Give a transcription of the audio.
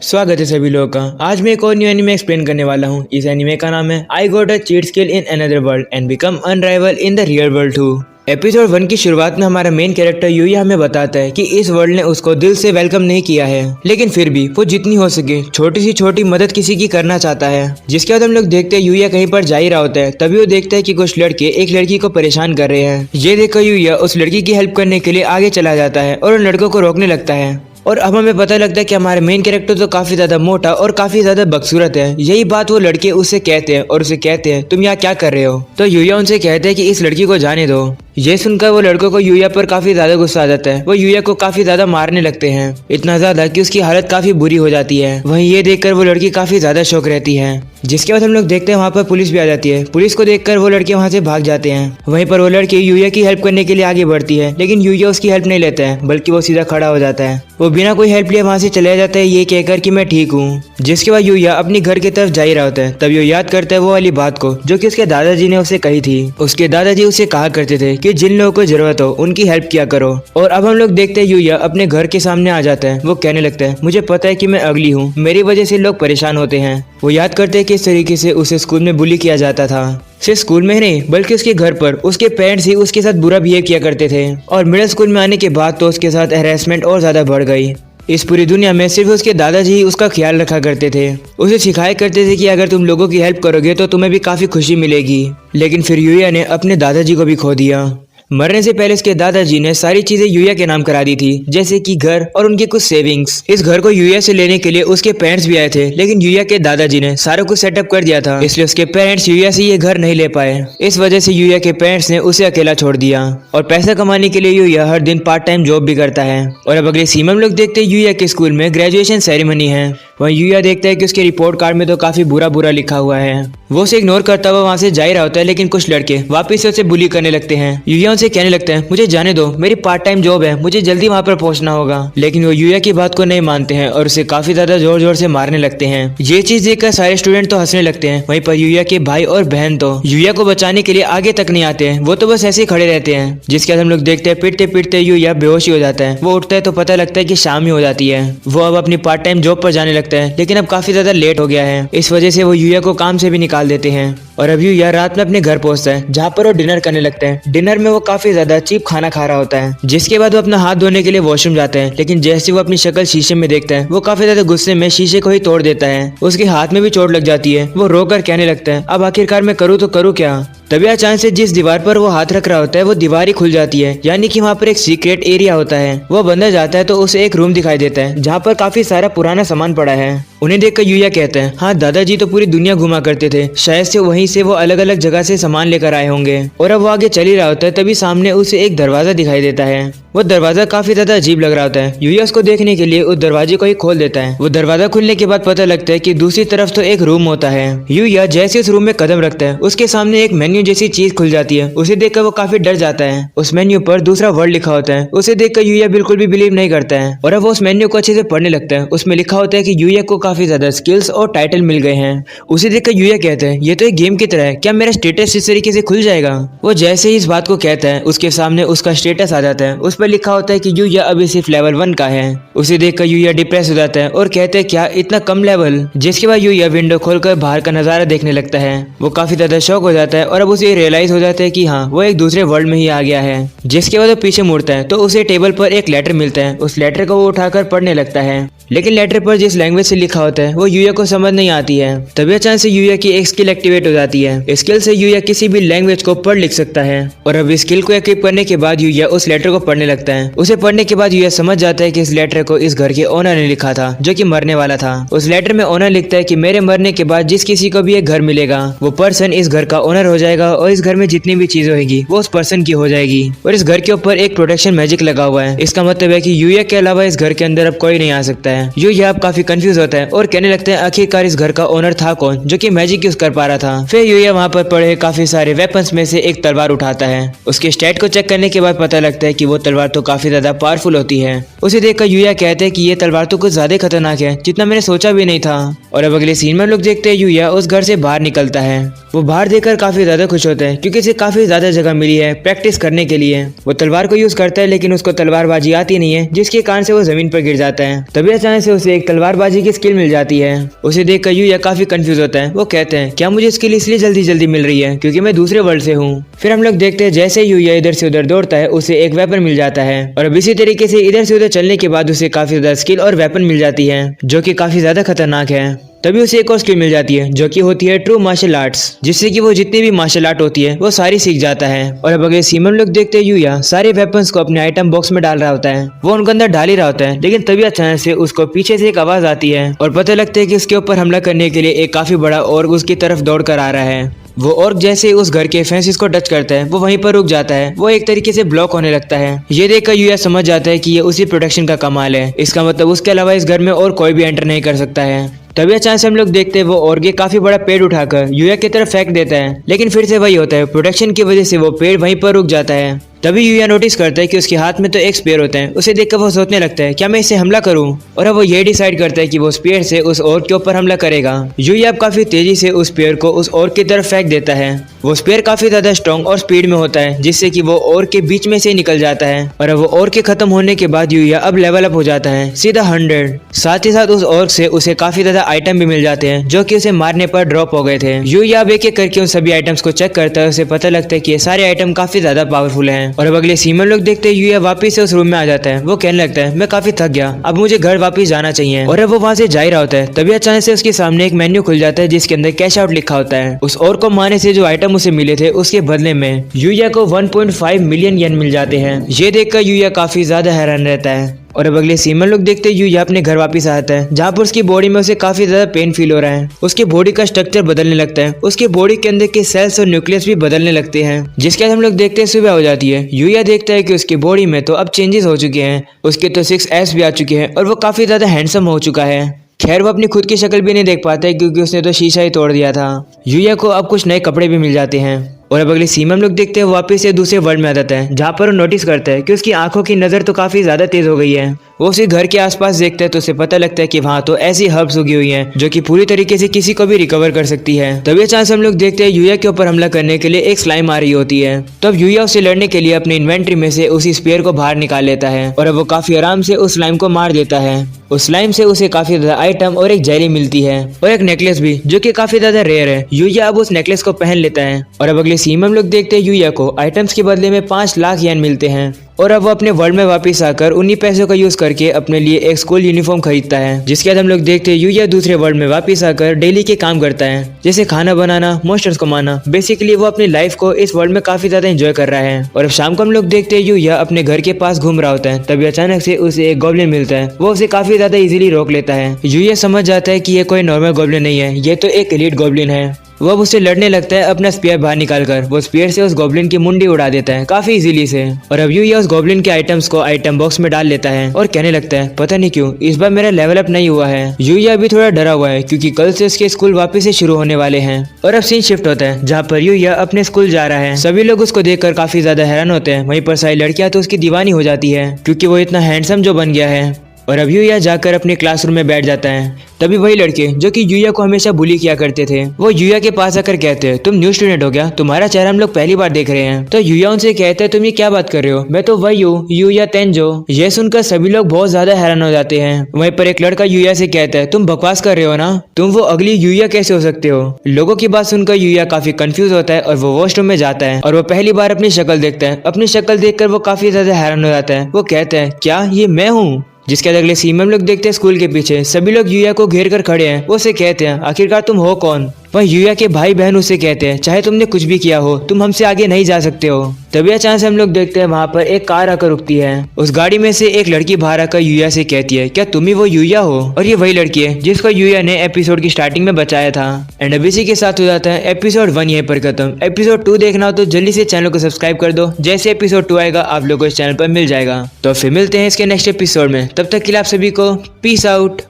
स्वागत है सभी लोगों का। आज मैं एक और न्यू एनिमे एक्सप्लेन करने वाला हूँ। इस एनिमे का नाम है I got a cheat skill in another world and become unrivalled in the real world too. Episode 1 की शुरुआत में हमारा मेन कैरेक्टर यूया हमें बताता है कि इस वर्ल्ड ने उसको दिल से वेलकम नहीं किया है, लेकिन फिर भी वो जितनी हो सके छोटी सी छोटी मदद किसी की करना चाहता है। जिसके बाद हम लोग देखते हैं यूया कहीं पर जा ही रहा होता है, तभी वो देखता है कि कुछ लड़के एक लड़की को परेशान कर रहे हैं। ये देखकर यूया उस लड़की की हेल्प करने के लिए आगे चला जाता है और उन लड़कों को रोकने लगता है। और अब हमें पता लगता है कि हमारे मेन कैरेक्टर तो काफी ज्यादा मोटा और काफी ज्यादा बदसूरत है। यही बात वो लड़के उससे कहते हैं और उसे कहते हैं तुम यहाँ क्या कर रहे हो। तो यूया उनसे कहते हैं कि इस लड़की को जाने दो। ये सुनकर वो लड़कों को यूया पर काफी ज्यादा गुस्सा आ जाता है। वो यूया को काफी ज्यादा मारने लगते हैं, इतना ज्यादा कि उसकी हालत काफी बुरी हो जाती है। वहीं ये देखकर वो लड़की काफी ज्यादा शौक रहती है। जिसके बाद हम लोग देखते हैं वहाँ पर पुलिस भी आ जाती है। पुलिस को देखकर वो लड़के वहाँ से भाग जाते हैं। वहीं पर वो लड़की यूया की हेल्प करने के लिए आगे बढ़ती है, लेकिन यूया उसकी हेल्प नहीं लेता है, बल्कि वो सीधा खड़ा हो जाता है। वो बिना कोई हेल्प लिए वहाँ से चले जाता है, ये कहकर कि मैं ठीक हूँ। जिसके बाद यूया अपनी घर की तरफ जा ही रहा होता है, तब वो याद करता है वो वाली बात को जो कि उसके दादाजी ने उसे कही थी। उसके दादाजी उसे कहा करते थे कि जिन लोगों को जरूरत हो उनकी हेल्प किया करो। और अब हम लोग देखते हैं यूया अपने घर के सामने आ जाता है। वो कहने लगता है मुझे पता है कि मैं अगली हूँ, मेरी वजह से लोग परेशान होते हैं। वो याद करते हैं कि इस तरीके से उसे स्कूल में बुली किया जाता था। सिर्फ स्कूल में ही नहीं बल्कि उसके घर पर उसके पेरेंट्स ही उसके साथ बुरा बिहेव किया करते थे। और मिडिल स्कूल में आने के बाद तो उसके साथ हैरेसमेंट और ज्यादा बढ़ गई। इस पूरी दुनिया में सिर्फ उसके दादाजी ही उसका ख्याल रखा करते थे। उसे सिखाया करते थे कि अगर तुम लोगों की हेल्प करोगे तो तुम्हें भी काफी खुशी मिलेगी। लेकिन फिर यूया ने अपने दादाजी को भी खो दिया। मरने से पहले उसके दादाजी ने सारी चीजें यूया के नाम करा दी थी, जैसे कि घर और उनकी कुछ सेविंग्स। इस घर को यूया से लेने के लिए उसके पेरेंट्स भी आए थे, लेकिन यूया के दादाजी ने सारा कुछ सेटअप कर दिया था, इसलिए उसके पेरेंट्स यूया से ये घर नहीं ले पाए। इस वजह से यूया के पेरेंट्स ने उसे अकेला छोड़ दिया। और पैसा कमाने के लिए यूया हर दिन पार्ट टाइम जॉब भी करता है। और अब अगले सीन में हम लोग देखते हैं यूया के स्कूल में ग्रेजुएशन सेरेमनी है। वहीं यूया देखता है कि उसके रिपोर्ट कार्ड में तो काफी बुरा बुरा लिखा हुआ है। वो उसे इग्नोर करता हुआ वहाँ से जा ही रहा होता है, लेकिन कुछ लड़के वापस से उसे बुली करने लगते हैं। यूया उनसे कहने लगता है मुझे जाने दो, मेरी पार्ट टाइम जॉब है, मुझे जल्दी वहाँ पर पहुँचना होगा। लेकिन वो यूया की बात को नहीं मानते हैं और उसे काफी ज्यादा जोर जोर से मारने लगते हैं। ये चीज देखकर सारे स्टूडेंट तो हंसने लगते हैं। वहीं पर यूया के भाई और बहन तो यूया को बचाने के लिए आगे तक नहीं आते हैं, वो तो बस ऐसे ही खड़े रहते हैं। जिसके बाद हम लोग देखते हैं पिटते पिटते यूया बेहोश ही हो जाता है। वो उठता है तो पता लगता है कि शाम ही हो जाती है। वो अब अपनी पार्ट टाइम जॉब पर जाने लगता है, लेकिन अब काफी ज्यादा लेट हो गया है। इस वजह से वो यूया को काम से भी निकाल देते हैं। और अब यूया रात में अपने घर पहुंचता है, जहाँ पर वो डिनर करने लगता है। डिनर में वो काफी ज्यादा चीप खाना खा रहा होता है। जिसके बाद वो अपना हाथ धोने के लिए वॉशरूम जाता है, लेकिन जैसे वो अपनी शक्ल शीशे में देखता है, वो काफी ज्यादा गुस्से में शीशे को ही तोड़ देता है। उसके हाथ में भी चोट लग जाती है। वो रोकर कहने लगता है अब आखिरकार मैं करूँ तो करूँ क्या। तभी अचानक से जिस दीवार पर वो हाथ रख रहा होता है वो दीवार ही खुल जाती है, यानी कि वहाँ पर एक सीक्रेट एरिया होता है। वो अंदर जाता है तो उसे एक रूम दिखाई देता है, जहाँ पर काफी सारा पुराना सामान पड़ा है। उन्हें देखकर यूया कहता है हाँ दादाजी तो पूरी दुनिया घुमा करते थे, शायद से वहीं से वो अलग अलग जगह से सामान लेकर आए होंगे। और अब वो आगे चल ही रहा होता है, तभी सामने उसे एक दरवाजा दिखाई देता है। वो दरवाजा काफी ज्यादा अजीब लग रहा होता है। यूया उसको देखने के लिए उस दरवाजे को ही खोल देता है। वो दरवाजा खुलने के बाद पता लगता है कि दूसरी तरफ तो एक रूम होता है। यूया जैसे उस रूम में कदम रखता है, उसके सामने एक मेन्यू जैसी चीज खुल जाती है। उसे देखकर वो काफी डर जाता है। उस मेन्यू पर दूसरा वर्ड लिखा होता है। उसे देखकर यूया बिल्कुल भी बिलीव नहीं करता है और अब वो उस मेन्यू को अच्छे से पढ़ने लगता है। उसमें लिखा होता है कि यूया को काफी ज्यादा स्किल्स और टाइटल मिल गए हैं। उसे देखकर यूया कहता है ये तो एक गेम की तरह है, क्या मेरा स्टेटस इस तरीके से खुल जाएगा। वो जैसे ही इस बात को कहता है, उसके सामने उसका स्टेटस आ जाता है। उस पर लिखा होता है कि यूया अभी सिर्फ लेवल 1 का है। उसे देखकर यूया डिप्रेस हो जाता है और कहते हैं क्या इतना कम लेवल। जिसके बाद यूया विंडो खोलकर बाहर का नजारा देखने लगता है। वो काफी ज्यादा शॉक हो जाता है और अब उसे रियलाइज हो जाता है कि हाँ वो एक दूसरे वर्ल्ड में ही आ गया है। जिसके बाद वो पीछे मुड़ता है तो उसे टेबल पर एक लेटर मिलता है। उस लेटर को वो उठाकर पढ़ने लगता है, लेकिन लेटर पर जिस लैंग्वेज से लिखा होता है वो यूया को समझ नहीं आती है। तभी अचानक से यूया की एक स्किल एक्टिवेट हो जाती है। स्किल से यूया किसी भी लैंग्वेज को पढ़ लिख सकता है। और अब स्किल को इक्विप करने के बाद यूया उस लेटर को पढ़ने लगता है। उसे पढ़ने के बाद यूया समझ जाता है कि इस लेटर को इस घर के ओनर ने लिखा था, जो कि मरने वाला था। उस लेटर में ओनर लिखता है कि मेरे मरने के बाद जिस किसी को भी एक घर मिलेगा वो पर्सन इस घर का ओनर हो जाएगा और इस घर में जितनी भी चीजें होगी वो उस पर्सन की हो जाएगी। और इस घर के ऊपर एक प्रोटेक्शन मैजिक लगा हुआ है। इसका मतलब है कि यूया के अलावा इस घर के अंदर अब कोई नहीं आ सकता है। यूया अब काफी कंफ्यूज होता है और कहने लगता है आखिरकार इस घर का ओनर था कौन जो कि मैजिक यूज कर पा रहा था। फिर यूया वहाँ पर पड़े काफी सारे वेपन्स में से एक तलवार उठाता है। उसके स्टैट को चेक करने के बाद पता लगता है कि वो तलवार तलवार तो काफी ज्यादा पावरफुल होती है। उसे देखकर यूया कहते हैं कि ये तलवार तो कुछ ज्यादा खतरनाक है, जितना मैंने सोचा भी नहीं था। और अब अगले सीन में लोग देखते हैं यूया उस घर से बाहर निकलता है। वो बाहर देखकर काफी ज्यादा खुश होता है क्योंकि इसे काफी ज्यादा जगह मिली है प्रैक्टिस करने के लिए। वो तलवार को यूज करता है लेकिन उसको तलवारबाजी आती नहीं है, जिसके कारण से वो जमीन पर गिर जाता है। तभी अचानक से उसे एक तलवारबाजी की स्किल मिल जाती है। उसे देखकर यूया काफी कंफ्यूज होता है। वो कहते हैं क्या मुझे स्किल इसलिए जल्दी जल्दी मिल रही है क्योंकि मैं दूसरे वर्ल्ड से हूँ। फिर हम लोग देखते हैं जैसे यूया इधर से उधर दौड़ता है उसे एक वेपन मिल जाता है और अब इसी तरीके से इधर से उधर चलने के बाद उसे काफी ज्यादा स्किल और वेपन मिल जाती है जो कि काफी ज्यादा खतरनाक है। तभी उसे एक और स्किल मिल जाती है जो कि होती है ट्रू मार्शल आर्ट्स, जिससे कि वो जितनी भी मार्शल आर्ट होती है वो सारी सीख जाता है। और अब अगले सीन में लोग देखते हैं यूया सारे वेपन्स को अपने आइटम बॉक्स में डाल रहा होता है। वो उनके अंदर डाल ही रहा होता है लेकिन तभी अचानक से उसको पीछे से एक आवाज आती है और पता लगता है कि उसके ऊपर हमला करने के लिए एक काफी बड़ा ऑर्ग उसकी तरफ दौड़ कर आ रहा है। वो ऑर्ग जैसे ही उस घर के फेंसेस को टच करता है वो वहीं पर रुक जाता है। वो एक तरीके से ब्लॉक होने लगता है। ये देखकर यूया समझ जाता है कि ये उसी प्रोटेक्शन का कमाल है। इसका मतलब उसके अलावा इस घर में और कोई भी एंटर नहीं कर सकता है। तभी अचानक से हम लोग देखते हैं वो ऑर्ग एक काफी बड़ा पेड़ उठाकर यूया की तरफ फेंक देता है, लेकिन फिर से वही होता है, प्रोटेक्शन की वजह से वो पेड़ वहीं पर रुक जाता है। तभी यूया नोटिस करता है कि उसके हाथ में तो एक स्पेयर होता है। उसे देखकर वो सोचने लगता है क्या मैं इसे हमला करूं, और अब वो ये डिसाइड करता है कि वो स्पेयर से उस ऑर्ग के ऊपर हमला करेगा। यूया अब काफी तेजी से उस स्पेयर को उस ऑर्ग की तरफ फेंक देता है। वो स्पेयर काफी ज्यादा स्ट्रॉन्ग और स्पीड में होता है जिससे कि वो ऑर्ग के बीच में से निकल जाता है। और अब वो ऑर्ग के खत्म होने के बाद यूया अब लेवल अप हो जाता है सीधा 100। साथ ही साथ उस ऑर्ग से उसे काफी ज्यादा आइटम भी मिल जाते हैं जो कि उसे मारने पर ड्रॉप हो गए थे। यूया अब एक एक करके उन सभी आइटम्स को चेक करता है। उसे पता लगता है कि ये सारे आइटम काफी ज्यादा पावरफुल हैं। और अब अगले सीन में लोग देखते हैं यूया वापस से उस रूम में आ जाता है। वो कहने लगता है मैं काफी थक गया, अब मुझे घर वापस जाना चाहिए। और अब वो वहाँ से जा ही रहा होता है तभी अचानक से उसके सामने एक मेन्यू खुल जाता है जिसके अंदर कैश आउट लिखा होता है। उस ऑर्ग को मारने से जो आइटम उसे मिले थे उसके बदले में यूया को 1.5 मिलियन येन मिल जाते हैं। ये देखकर यूया काफी ज्यादा हैरान रहता है। और अब अगले सीन में लोग देखते हैं यूया अपने घर वापस आता है जहाँ पर उसकी बॉडी में उसे काफी ज्यादा पेन फील हो रहा है। उसकी बॉडी का स्ट्रक्चर बदलने लगता है, उसकी बॉडी के अंदर के सेल्स और न्यूक्लियस भी बदलने लगते हैं, जिसके बाद हम लोग देखते हैं सुबह हो जाती है। यूया देखता है कि उसकी बॉडी में तो अब चेंजेस हो चुके हैं, उसके तो 6 एब्स भी आ चुके हैं और वो काफी ज्यादा हैंडसम हो चुका है। खैर वो अपनी खुद की शक्ल भी नहीं देख पाता है क्योंकि उसने तो शीशा ही तोड़ दिया था। यूया को अब कुछ नए कपड़े भी मिल जाते हैं। और अब अगले सीन में हम लोग देखते हैं वापस से दूसरे वर्ल्ड में आ जाता है जहाँ पर वो नोटिस करता है कि उसकी आंखों की नज़र तो काफ़ी ज़्यादा तेज़ हो गई है। वो उसे घर के आसपास देखता है तो उसे पता लगता है कि वहाँ तो ऐसी हर्ब्स उगी हुई हैं जो कि पूरी तरीके से किसी को भी रिकवर कर सकती है। तभी अचानक से हम लोग देखते हैं यूया के ऊपर हमला करने के लिए एक स्लाइम आ रही होती है। तब यूया उसे लड़ने के लिए अपनी इन्वेंट्री में से उसी स्पेयर को बाहर निकाल लेता है और अब वो काफ़ी आराम से उस स्लाइम को मार देता है। उस स्लाइम से उसे काफी ज्यादा आइटम और एक जेली मिलती है और एक नेकलेस भी जो कि काफी ज्यादा रेयर है। यूया अब उस नेकलेस को पहन लेता है। और अब अगले सीन में हम लोग देखते हैं यूया को आइटम्स के बदले में 5 लाख येन मिलते हैं और अब वो अपने वर्ल्ड में वापस आकर उन्हीं पैसों का यूज करके अपने लिए एक स्कूल यूनिफॉर्म खरीदता है। जिसके बाद हम लोग देखते हैं यूया दूसरे वर्ल्ड में वापस आकर डेली के काम करता है जैसे खाना बनाना, मॉन्स्टर्स को मारना। बेसिकली वो अपनी लाइफ को इस वर्ल्ड में काफी ज्यादा एंजॉय कर रहा है। और अब शाम को हम लोग देखते हैं यूया अपने घर के पास घूम रहा होता है तभी अचानक से उसे एक गॉब्लिन मिलता है। वो उसे काफी ज्यादा इजीली रोक लेता है। यूया समझ जाता है कि ये कोई नॉर्मल गॉब्लिन नहीं है, ये तो एक एलीट गॉब्लिन है। वो अब उससे लड़ने लगता है अपना स्पीयर बाहर निकालकर। वो स्पीयर से उस गॉब्लिन की मुंडी उड़ा देता है काफी इजीली से। और अब यूया उस गॉब्लिन के आइटम्स को आइटम बॉक्स में डाल लेता है और कहने लगता है पता नहीं क्यों इस बार मेरा लेवल अप नहीं हुआ है। यूया अभी थोड़ा डरा हुआ है क्योंकि कल से उसके स्कूल वापस से शुरू होने वाले हैं। और अब सीन शिफ्ट होता है जहाँ पर यूया अपने स्कूल जा रहा है। सभी लोग उसको देखकर काफी ज्यादा हैरान होते हैं। वहीं पर सारी लड़कियां तो उसकी दीवानी हो जाती है क्योंकि वो इतना हैंडसम जो बन गया है। और अब यूया जाकर अपने क्लासरूम में बैठ जाता है। तभी वही लड़के जो कि यूया को हमेशा बुली किया करते थे वो यूया के पास आकर कहते हैं तुम न्यू स्टूडेंट हो क्या, तुम्हारा चेहरा हम लोग पहली बार देख रहे हैं। तो यूया उनसे कहते हैं तुम ये क्या बात कर रहे हो, मैं तो वही हूँ यूया तेंजो। ये सुनकर सभी लोग बहुत ज्यादा हैरान हो जाते हैं। वहीं पर एक लड़का यूया से कहता है तुम बकवास कर रहे हो ना, तुम वो अगली यूया कैसे हो सकते हो। लोगों की बात सुनकर यूया काफी कंफ्यूज होता है और वो वॉशरूम में जाता है और वो पहली बार अपनी शक्ल देखता है। अपनी शक्ल देखकर वो काफी ज्यादा हैरान हो जाता है। वो कहता है क्या ये मैं हूँ। जिसके बाद अगले सीन में हम लोग देखते हैं स्कूल के पीछे सभी लोग यूया को घेर कर खड़े हैं। वो उसे कहते हैं आखिरकार तुम हो कौन। वह यूया के भाई बहन उसे कहते हैं चाहे तुमने कुछ भी किया हो तुम हमसे आगे नहीं जा सकते हो। तभी अचानक से हम लोग देखते हैं वहाँ पर एक कार आकर रुकती है। उस गाड़ी में से एक लड़की बाहर आकर यूया से कहती है क्या तुम ही वो यूया हो। और ये वही लड़की है जिसको यूया ने एपिसोड की स्टार्टिंग में बचाया था। एंड अब इसी के साथ हो जाता है एपिसोड 1 यहीं पर खत्म। एपिसोड 2 देखना हो तो जल्दी से चैनल को सब्सक्राइब कर दो। जैसे एपिसोड 2 आएगा आप लोगों को इस चैनल पर मिल जाएगा। तो फिर मिलते हैं इसके नेक्स्ट एपिसोड में, तब तक के लिए आप सभी को पीस आउट।